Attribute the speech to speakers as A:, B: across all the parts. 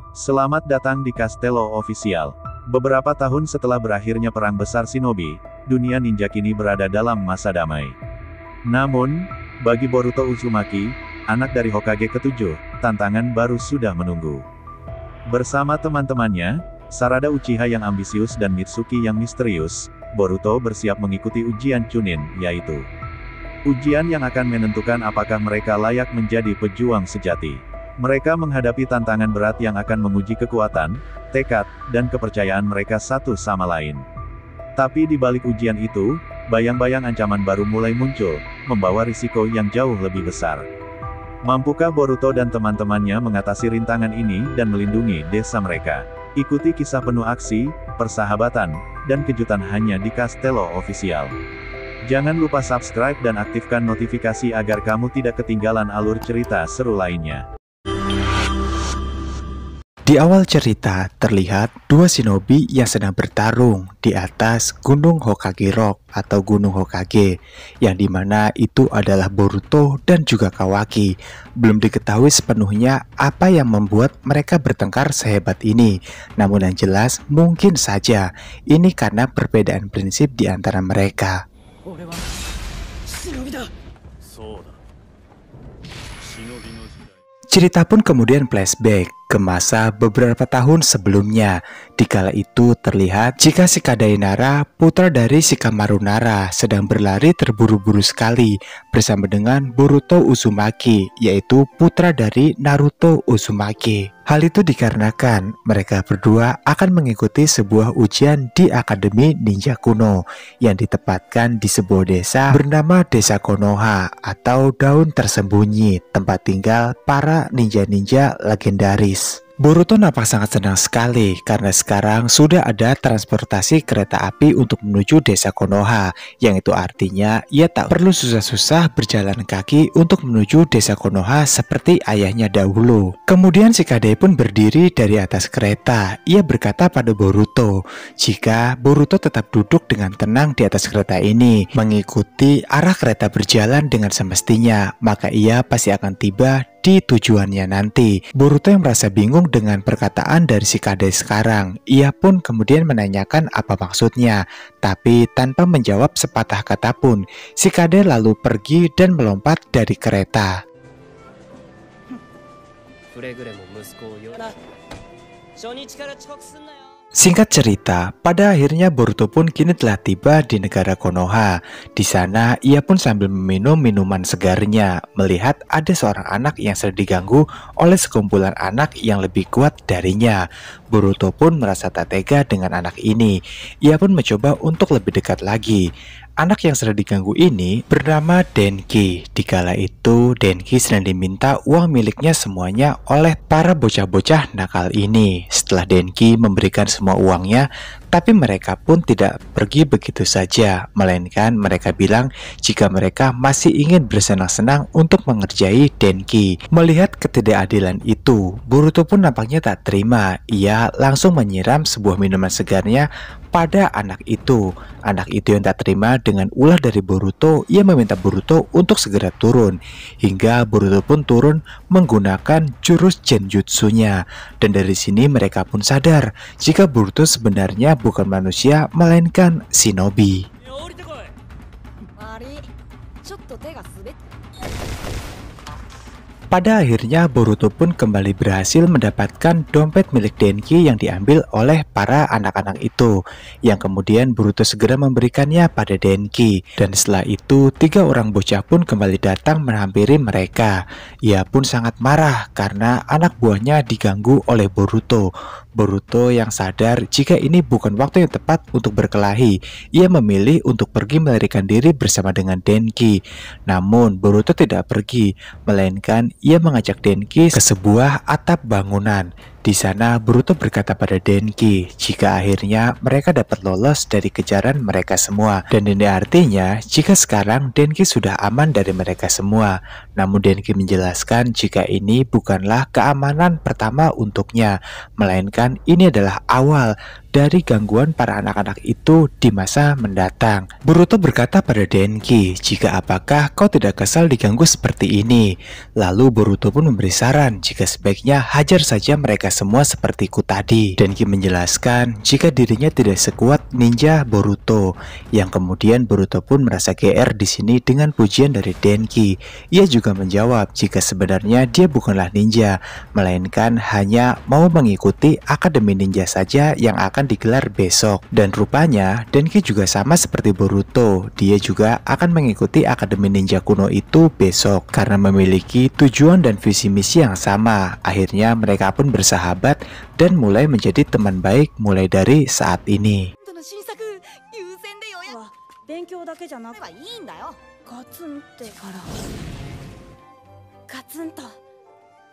A: Selamat datang di Castello Official. Beberapa tahun setelah berakhirnya Perang Besar Shinobi, dunia ninja kini berada dalam masa damai. Namun, bagi Boruto Uzumaki, anak dari Hokage ke-7, tantangan baru sudah menunggu. Bersama teman-temannya, Sarada Uchiha yang ambisius dan Mitsuki yang misterius, Boruto bersiap mengikuti ujian Chunin, yaitu ujian yang akan menentukan apakah mereka layak menjadi pejuang sejati. Mereka menghadapi tantangan berat yang akan menguji kekuatan, tekad, dan kepercayaan mereka satu sama lain. Tapi di balik ujian itu, bayang-bayang ancaman baru mulai muncul, membawa risiko yang jauh lebih besar. Mampukah Boruto dan teman-temannya mengatasi rintangan ini dan melindungi desa mereka? Ikuti kisah penuh aksi, persahabatan, dan kejutan hanya di Castello Official. Jangan lupa subscribe dan aktifkan notifikasi agar kamu tidak ketinggalan alur cerita seru lainnya.
B: Di awal cerita, terlihat dua shinobi yang sedang bertarung di atas Gunung Hokage Rock atau Gunung Hokage, yang dimana itu adalah Boruto dan juga Kawaki. Belum diketahui sepenuhnya apa yang membuat mereka bertengkar sehebat ini. Namun yang jelas, mungkin saja ini karena perbedaan prinsip di antara mereka. Cerita pun kemudian flashback ke masa beberapa tahun sebelumnya. Dikala itu terlihat jika Shikadai Nara, putra dari Shikamaru Nara, sedang berlari terburu-buru sekali bersama dengan Boruto Uzumaki, yaitu putra dari Naruto Uzumaki. Hal itu dikarenakan mereka berdua akan mengikuti sebuah ujian di Akademi Ninja Kuno yang ditempatkan di sebuah desa bernama Desa Konoha atau Daun Tersembunyi, tempat tinggal para ninja-ninja legendaris. Boruto nampak sangat senang sekali karena sekarang sudah ada transportasi kereta api untuk menuju desa Konoha, yang itu artinya ia tak perlu susah-susah berjalan kaki untuk menuju desa Konoha seperti ayahnya dahulu. Kemudian Shikadai pun berdiri dari atas kereta. Ia berkata pada Boruto, jika Boruto tetap duduk dengan tenang di atas kereta ini, mengikuti arah kereta berjalan dengan semestinya, maka ia pasti akan tiba di tujuannya nanti. Boruto yang merasa bingung dengan perkataan dari Shikadai sekarang, ia pun kemudian menanyakan apa maksudnya, tapi tanpa menjawab sepatah kata pun, Shikadai lalu pergi dan melompat dari kereta. Singkat cerita, pada akhirnya Boruto pun kini telah tiba di negara Konoha. Di sana, ia pun sambil meminum minuman segarnya, melihat ada seorang anak yang sedang diganggu oleh sekumpulan anak yang lebih kuat darinya. Boruto pun merasa tak tega dengan anak ini. Ia pun mencoba untuk lebih dekat lagi. Anak yang sedang diganggu ini bernama Denki. Dikala itu, Denki sedang diminta uang miliknya semuanya oleh para bocah-bocah nakal ini. Setelah Denki memberikan semua uangnya, tapi mereka pun tidak pergi begitu saja, melainkan mereka bilang jika mereka masih ingin bersenang-senang untuk mengerjai Denki. Melihat ketidakadilan itu, Boruto pun nampaknya tak terima. Ia langsung menyiram sebuah minuman segarnya pada anak itu. Anak itu yang tak terima dengan ulah dari Boruto, ia meminta Boruto untuk segera turun. Hingga Boruto pun turun menggunakan jurus Genjutsunya. Dan dari sini mereka pun sadar jika Boruto sebenarnya bukan manusia melainkan shinobi. Pada akhirnya Boruto pun kembali berhasil mendapatkan dompet milik Denki yang diambil oleh para anak-anak itu, yang kemudian Boruto segera memberikannya pada Denki. Dan setelah itu 3 orang bocah pun kembali datang menghampiri mereka. Ia pun sangat marah karena anak buahnya diganggu oleh Boruto. Boruto yang sadar jika ini bukan waktu yang tepat untuk berkelahi, ia memilih untuk pergi melarikan diri bersama dengan Denki. Namun Boruto tidak pergi, melainkan ia mengajak Denki ke sebuah atap bangunan. Di sana Boruto berkata pada Denki jika akhirnya mereka dapat lolos dari kejaran mereka semua. Dan ini artinya jika sekarang Denki sudah aman dari mereka semua. Namun Denki menjelaskan jika ini bukanlah keamanan pertama untuknya, melainkan ini adalah awal dari gangguan para anak-anak itu di masa mendatang. Boruto berkata pada Denki, jika apakah kau tidak kesal diganggu seperti ini? Lalu Boruto pun memberi saran jika sebaiknya hajar saja mereka semua sepertiku tadi. Denki menjelaskan jika dirinya tidak sekuat ninja Boruto, yang kemudian Boruto pun merasa GR di sini dengan pujian dari Denki. Ia juga menjawab jika sebenarnya dia bukanlah ninja, melainkan hanya mau mengikuti Akademi Ninja saja yang akan digelar besok. Dan rupanya Denki juga sama seperti Boruto, dia juga akan mengikuti Akademi Ninja kuno itu besok karena memiliki tujuan dan visi misi yang sama. Akhirnya mereka pun bersahabat dan mulai menjadi teman baik mulai dari saat ini.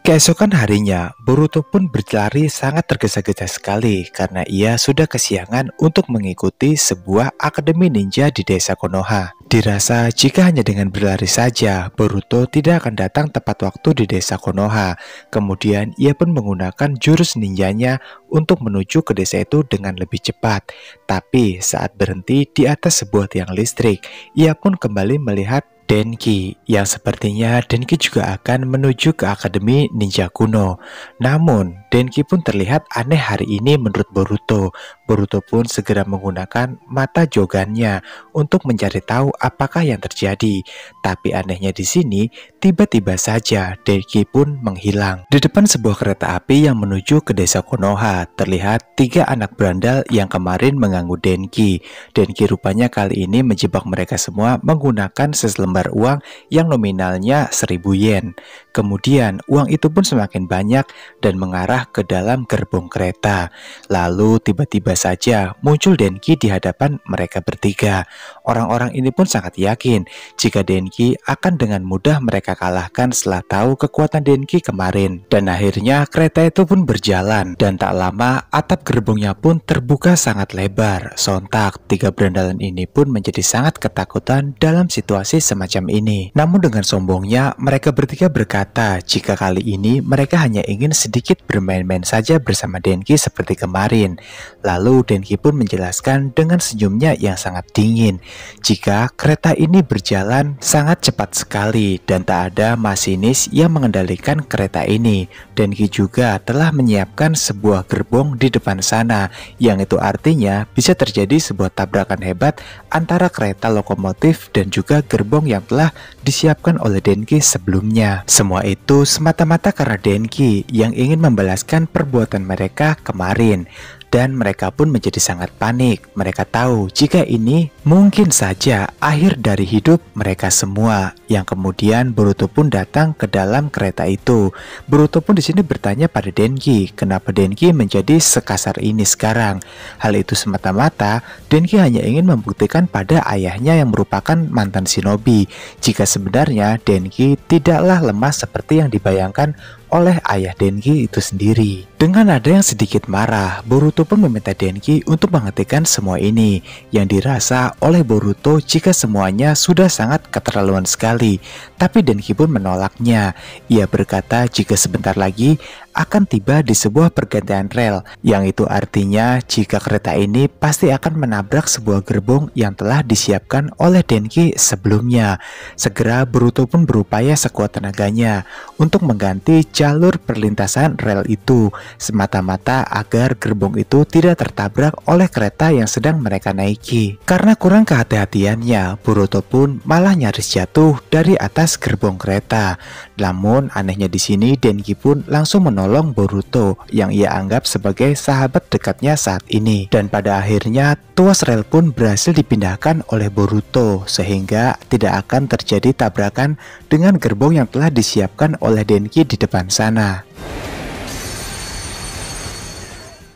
B: Keesokan harinya, Boruto pun berlari sangat tergesa-gesa sekali karena ia sudah kesiangan untuk mengikuti sebuah akademi ninja di desa Konoha. Dirasa jika hanya dengan berlari saja, Boruto tidak akan datang tepat waktu di desa Konoha. Kemudian ia pun menggunakan jurus ninjanya untuk menuju ke desa itu dengan lebih cepat. Tapi saat berhenti di atas sebuah tiang listrik, ia pun kembali melihat Denki, yang sepertinya Denki juga akan menuju ke Akademi Ninja kuno. Namun, Denki pun terlihat aneh hari ini menurut Boruto. Boruto pun segera menggunakan mata jogannya untuk mencari tahu apakah yang terjadi. Tapi anehnya di sini, tiba-tiba saja Denki pun menghilang. Di depan sebuah kereta api yang menuju ke desa Konoha, terlihat 3 anak berandal yang kemarin mengganggu Denki. Denki rupanya kali ini menjebak mereka semua menggunakan selembar uang yang nominalnya 1000 yen. Kemudian uang itu pun semakin banyak dan mengarah ke dalam gerbong kereta. Lalu tiba-tiba saja muncul Denki di hadapan mereka bertiga. Orang-orang ini pun sangat yakin jika Denki akan dengan mudah mereka kalahkan setelah tahu kekuatan Denki kemarin. Dan akhirnya kereta itu pun berjalan dan tak lama atap gerbongnya pun terbuka sangat lebar. Sontak 3 berandalan ini pun menjadi sangat ketakutan dalam situasi semacam ini. Namun dengan sombongnya mereka bertiga berkata jika kali ini mereka hanya ingin sedikit bermain-main saja bersama Denki seperti kemarin. Lalu Denki pun menjelaskan dengan senyumnya yang sangat dingin jika kereta ini berjalan sangat cepat sekali dan tak ada masinis yang mengendalikan kereta ini. Denki juga telah menyiapkan sebuah gerbong di depan sana, yang itu artinya bisa terjadi sebuah tabrakan hebat antara kereta lokomotif dan juga gerbong yang telah disiapkan oleh Denki sebelumnya. Semua itu semata-mata karena Denki yang ingin membalaskan perbuatan mereka kemarin. Dan mereka pun menjadi sangat panik. Mereka tahu jika ini mungkin saja akhir dari hidup mereka semua. Yang kemudian Boruto pun datang ke dalam kereta itu. Boruto pun di sini bertanya pada Denki, kenapa Denki menjadi sekasar ini sekarang? Hal itu semata-mata Denki hanya ingin membuktikan pada ayahnya yang merupakan mantan shinobi jika sebenarnya Denki tidaklah lemah seperti yang dibayangkan oleh ayah Denki itu sendiri. Dengan nada yang sedikit marah, Boruto pun meminta Denki untuk menghentikan semua ini yang dirasa oleh Boruto jika semuanya sudah sangat keterlaluan sekali. Tapi Denki pun menolaknya. Ia berkata jika sebentar lagi akan tiba di sebuah pergantian rel, yang itu artinya jika kereta ini pasti akan menabrak sebuah gerbong yang telah disiapkan oleh Denki sebelumnya. Segera Boruto pun berupaya sekuat tenaganya untuk mengganti jalur perlintasan rel itu, semata-mata agar gerbong itu tidak tertabrak oleh kereta yang sedang mereka naiki. Karena kurang kehati-hatiannya, Boruto pun malah nyaris jatuh dari atas gerbong kereta. Namun anehnya di sini Denki pun langsung menolong Boruto yang ia anggap sebagai sahabat dekatnya saat ini. Dan pada akhirnya tuas rel pun berhasil dipindahkan oleh Boruto sehingga tidak akan terjadi tabrakan dengan gerbong yang telah disiapkan oleh Denki di depan sana.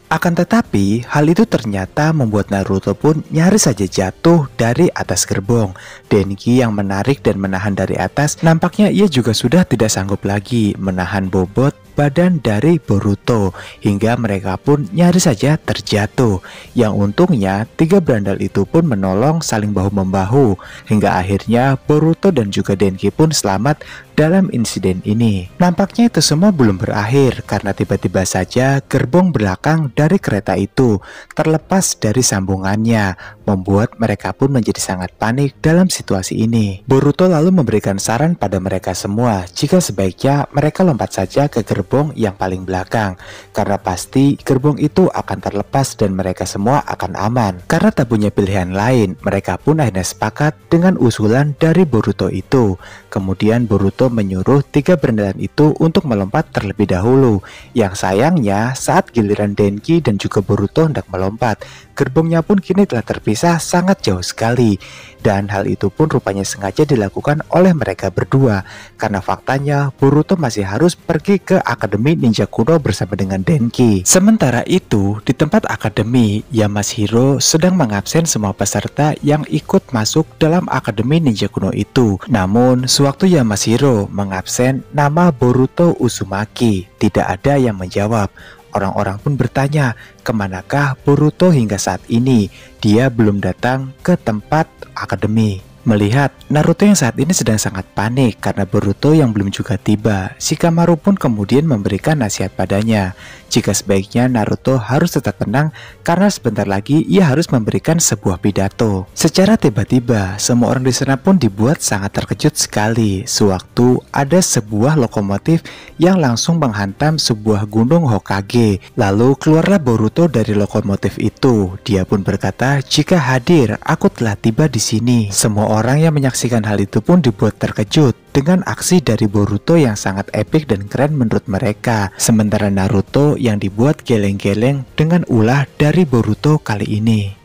B: Akan tetapi, hal itu ternyata membuat Naruto pun nyaris saja jatuh dari atas gerbong. Denki yang menarik dan menahan dari atas, nampaknya ia juga sudah tidak sanggup lagi menahan bobot badan dari Boruto, hingga mereka pun nyaris saja terjatuh. Yang untungnya 3 berandal itu pun menolong saling bahu-membahu, hingga akhirnya Boruto dan juga Denki pun selamat dalam insiden ini. Nampaknya itu semua belum berakhir karena tiba-tiba saja gerbong belakang dari kereta itu terlepas dari sambungannya, membuat mereka pun menjadi sangat panik dalam situasi ini. Boruto lalu memberikan saran pada mereka semua jika sebaiknya mereka lompat saja ke gerbong yang paling belakang, karena pasti gerbong itu akan terlepas dan mereka semua akan aman. Karena tak punya pilihan lain, mereka pun akhirnya sepakat dengan usulan dari Boruto itu. Kemudian Boruto menyuruh 3 berendalan itu untuk melompat terlebih dahulu. Yang sayangnya saat giliran Denki dan juga Boruto hendak melompat, gerbongnya pun kini telah terpisah sangat jauh sekali. Dan hal itu pun rupanya sengaja dilakukan oleh mereka berdua, karena faktanya Boruto masih harus pergi ke Akademi Ninja Kuno bersama dengan Denki. Sementara itu, di tempat akademi, Yamashiro sedang mengabsen semua peserta yang ikut masuk dalam Akademi Ninja Kuno itu. Namun, sewaktu Yamashiro mengabsen nama Boruto Uzumaki, tidak ada yang menjawab. Orang-orang pun bertanya, kemanakah Boruto hingga saat ini? Dia belum datang ke tempat akademi. Melihat Naruto yang saat ini sedang sangat panik karena Boruto yang belum juga tiba, Shikamaru pun kemudian memberikan nasihat padanya jika sebaiknya Naruto harus tetap tenang karena sebentar lagi ia harus memberikan sebuah pidato. Secara tiba-tiba, semua orang di sana pun dibuat sangat terkejut sekali sewaktu ada sebuah lokomotif yang langsung menghantam sebuah gunung Hokage. Lalu keluarlah Boruto dari lokomotif itu. Dia pun berkata, "Jika hadir, aku telah tiba di sini." Semua orang yang menyaksikan hal itu pun dibuat terkejut dengan aksi dari Boruto yang sangat epik dan keren menurut mereka. Sementara Naruto yang dibuat geleng-geleng dengan ulah dari Boruto kali ini.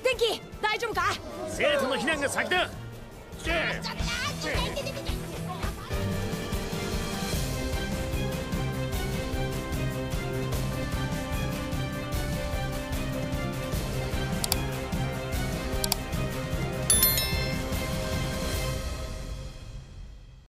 C: Denki, 大丈夫か？生徒の避難が先だ。